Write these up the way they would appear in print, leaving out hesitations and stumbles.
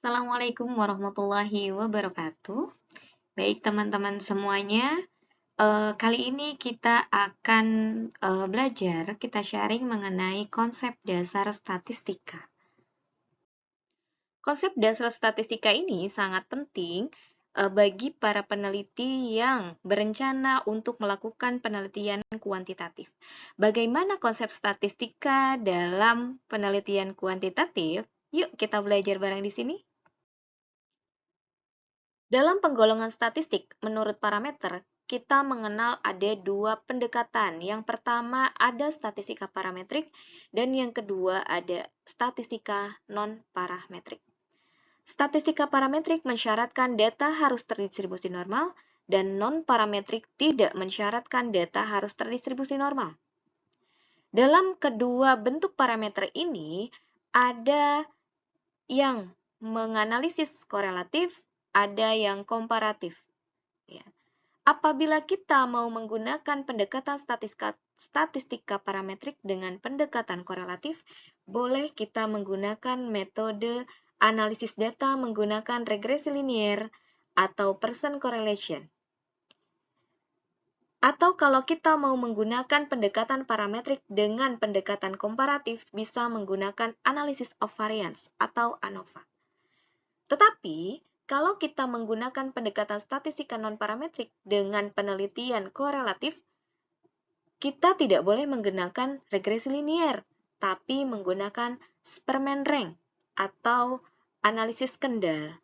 Assalamualaikum warahmatullahi wabarakatuh. Baik teman-teman semuanya, kali ini kita akan kita sharing mengenai konsep dasar statistika. Konsep dasar statistika ini sangat penting bagi para peneliti yang berencana untuk melakukan penelitian kuantitatif. Bagaimana konsep statistika dalam penelitian kuantitatif? Yuk kita belajar bareng di sini. Dalam penggolongan statistik, menurut parameter, kita mengenal ada dua pendekatan. Yang pertama ada statistika parametrik, dan yang kedua ada statistika non-parametrik. Statistika parametrik mensyaratkan data harus terdistribusi normal, dan non-parametrik tidak mensyaratkan data harus terdistribusi normal. Dalam kedua bentuk parameter ini, ada yang menganalisis korelatif, ada yang komparatif. Ya. Apabila kita mau menggunakan pendekatan statistika parametrik dengan pendekatan korelatif, boleh kita menggunakan metode analisis data menggunakan regresi linier atau Pearson correlation. Atau kalau kita mau menggunakan pendekatan parametrik dengan pendekatan komparatif, bisa menggunakan analysis of variance atau ANOVA. Tetapi, kalau kita menggunakan pendekatan statistika non-parametrik dengan penelitian korelatif, kita tidak boleh menggunakan regresi linier, tapi menggunakan Spearman rank atau analisis kendal.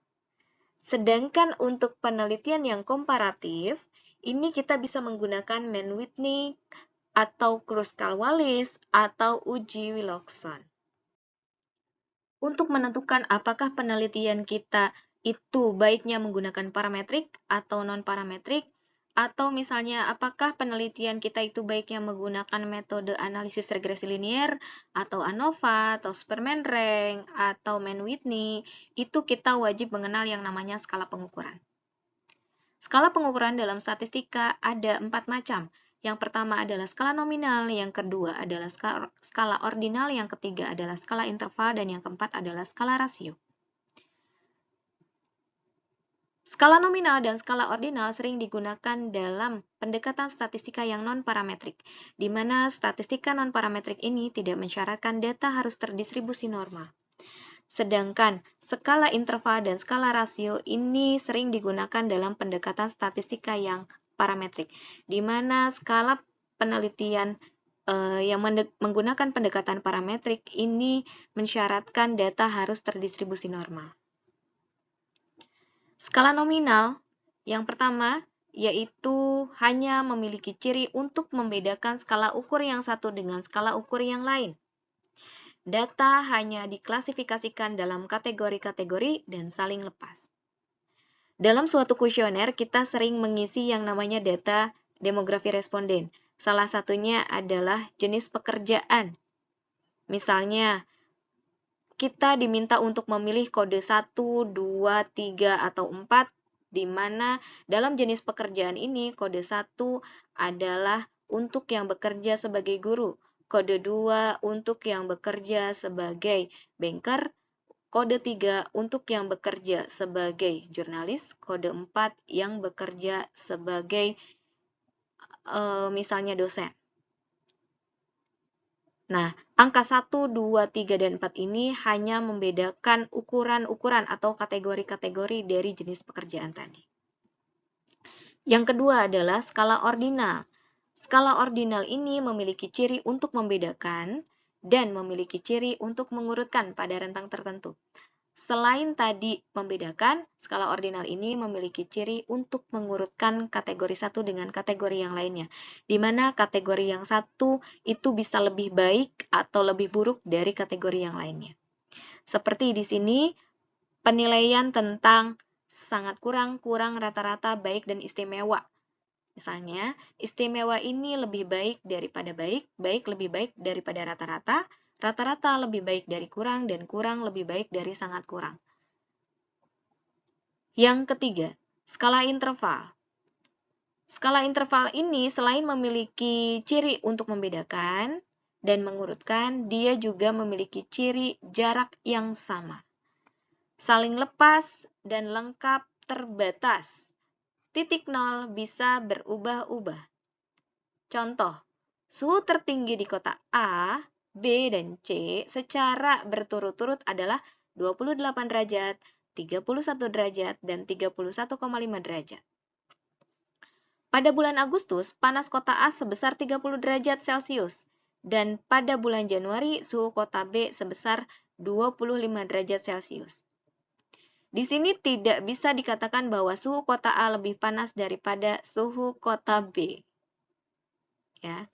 Sedangkan untuk penelitian yang komparatif, ini kita bisa menggunakan Mann-Whitney atau Kruskal-Wallis atau uji Wilcoxon. Untuk menentukan apakah penelitian kita itu baiknya menggunakan parametrik atau non-parametrik, atau misalnya apakah penelitian kita itu baiknya menggunakan metode analisis regresi linier, atau ANOVA, atau Spearman rank, atau Mann-Whitney, itu kita wajib mengenal yang namanya skala pengukuran. Skala pengukuran dalam statistika ada 4 macam. Yang pertama adalah skala nominal, yang kedua adalah skala ordinal, yang ketiga adalah skala interval, dan yang keempat adalah skala rasio. Skala nominal dan skala ordinal sering digunakan dalam pendekatan statistika yang non-parametrik, di mana statistika non-parametrik ini tidak mensyaratkan data harus terdistribusi normal. Sedangkan skala interval dan skala rasio ini sering digunakan dalam pendekatan statistika yang parametrik, di mana skala penelitian yang menggunakan pendekatan parametrik ini mensyaratkan data harus terdistribusi normal. Skala nominal yang pertama yaitu hanya memiliki ciri untuk membedakan skala ukur yang satu dengan skala ukur yang lain. Data hanya diklasifikasikan dalam kategori-kategori dan saling lepas. Dalam suatu kuesioner, kita sering mengisi yang namanya data demografi responden. Salah satunya adalah jenis pekerjaan. Misalnya, kita diminta untuk memilih kode 1, 2, 3, atau 4, di mana dalam jenis pekerjaan ini kode 1 adalah untuk yang bekerja sebagai guru. Kode 2 untuk yang bekerja sebagai banker, kode 3 untuk yang bekerja sebagai jurnalis, kode 4 yang bekerja sebagai misalnya dosen. Nah, angka 1, 2, 3, dan 4 ini hanya membedakan ukuran-ukuran atau kategori-kategori dari jenis pekerjaan tadi. Yang kedua adalah skala ordinal. Skala ordinal ini memiliki ciri untuk membedakan dan memiliki ciri untuk mengurutkan pada rentang tertentu. Selain tadi membedakan, skala ordinal ini memiliki ciri untuk mengurutkan kategori satu dengan kategori yang lainnya, di mana kategori yang satu itu bisa lebih baik atau lebih buruk dari kategori yang lainnya. Seperti di sini, penilaian tentang sangat kurang, kurang, rata-rata, baik, dan istimewa. Misalnya, istimewa ini lebih baik daripada baik, baik lebih baik daripada rata-rata, rata-rata lebih baik dari kurang, dan kurang lebih baik dari sangat kurang. Yang ketiga, skala interval. Skala interval ini selain memiliki ciri untuk membedakan dan mengurutkan, dia juga memiliki ciri jarak yang sama. saling lepas dan lengkap terbatas. Titik nol bisa berubah-ubah. Contoh, suhu tertinggi di kota A, B, dan C secara berturut-turut adalah 28 derajat, 31 derajat, dan 31,5 derajat. Pada bulan Agustus, panas kota A sebesar 30 derajat Celcius, dan pada bulan Januari, suhu kota B sebesar 25 derajat Celcius. Di sini tidak bisa dikatakan bahwa suhu kota A lebih panas daripada suhu kota B. Ya.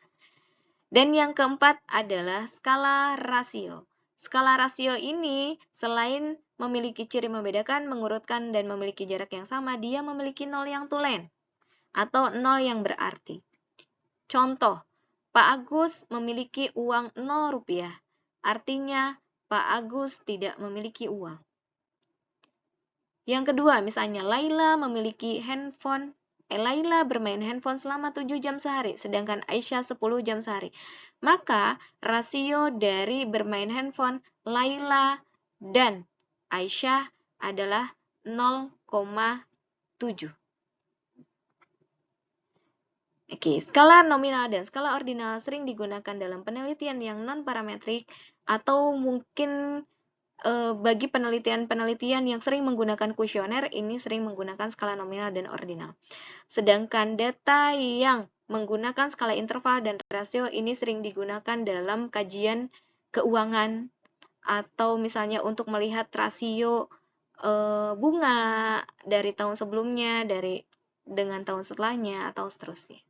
Dan yang keempat adalah skala rasio. Skala rasio ini selain memiliki ciri membedakan, mengurutkan, dan memiliki jarak yang sama, dia memiliki nol yang tulen atau nol yang berarti. Contoh, Pak Agus memiliki uang 0 rupiah. Artinya, Pak Agus tidak memiliki uang. Yang kedua, misalnya Laila bermain handphone selama 7 jam sehari, sedangkan Aisyah 10 jam sehari. Maka, rasio dari bermain handphone Laila dan Aisyah adalah 0,7. Oke, skala nominal dan skala ordinal sering digunakan dalam penelitian yang non-parametrik atau mungkin bagi penelitian-penelitian yang sering menggunakan kuesioner, ini sering menggunakan skala nominal dan ordinal. Sedangkan data yang menggunakan skala interval dan rasio ini sering digunakan dalam kajian keuangan atau misalnya untuk melihat rasio bunga dari tahun sebelumnya dengan tahun setelahnya atau seterusnya.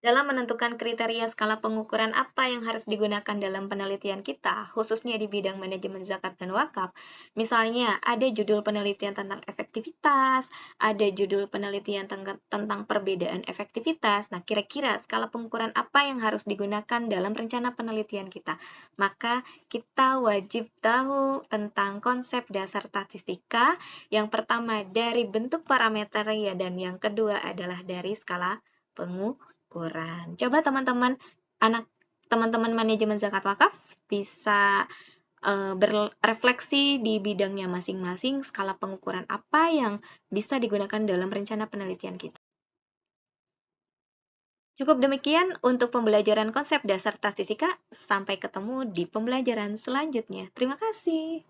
Dalam menentukan kriteria skala pengukuran apa yang harus digunakan dalam penelitian kita, khususnya di bidang manajemen zakat dan wakaf, misalnya ada judul penelitian tentang efektivitas, ada judul penelitian tentang perbedaan efektivitas. Nah, kira-kira skala pengukuran apa yang harus digunakan dalam rencana penelitian kita? Maka kita wajib tahu tentang konsep dasar statistika. Yang pertama dari bentuk parameter ya, dan yang kedua adalah dari skala pengukuran. Coba teman-teman manajemen zakat wakaf bisa berefleksi di bidangnya masing-masing, skala pengukuran apa yang bisa digunakan dalam rencana penelitian kita. Cukup demikian untuk pembelajaran konsep dasar statistika. Sampai ketemu di pembelajaran selanjutnya. Terima kasih.